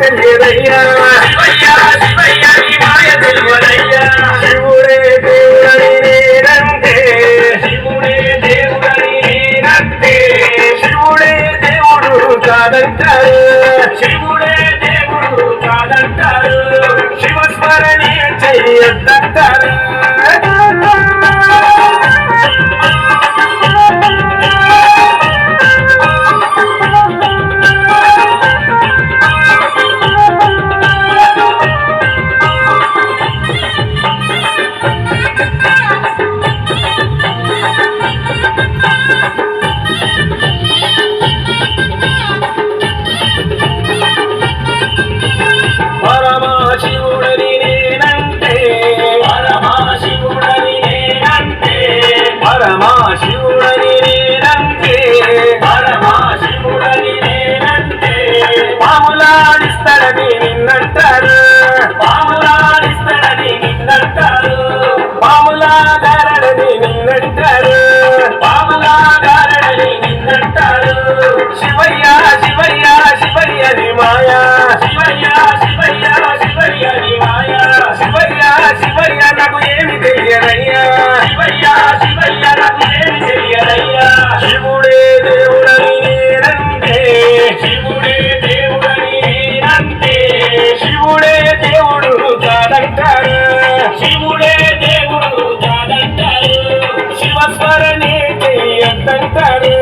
తెలియదయ్యా శివయ్య నీ మాయ తెలియదయ్యా శివుడే దేవుడని నేనంటే శివుడే దేవుడని నేనంటే శివుడే దేవుడు కాదంటారు శివుడే దేవుడు కాదంటారు శివస్మరణి చెయ్యొద్దంటారు పరమశివుడని నేనంటే పాములాడిస్తాడని నిన్నంటారు పాములాగారడని నిన్నంటారు శివయ్య శివయ్య శివయ్య ని మాయా శివయ్య శివయ్య నాకు ఏమి తెలియదయ్యా శివుడే దేవుడని నేనంటే శివుడే దేవుడు కాదంటారు శివస్మరణి చెయ్యొద్దంటారు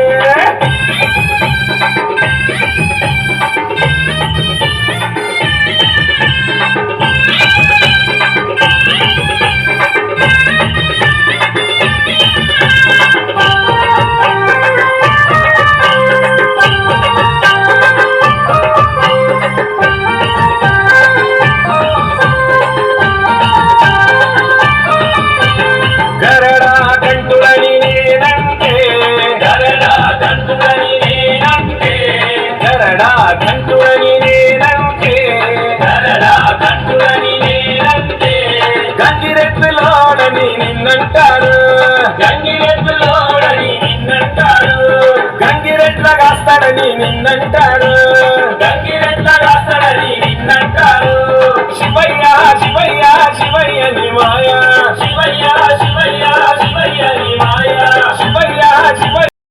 గంగిరెద్దులోడని నిన్నంటారు గంగిరెడ్ల కాస్తాడని నిన్నంటారు శివయ్య శివయ్య శివయ్య ని మాయా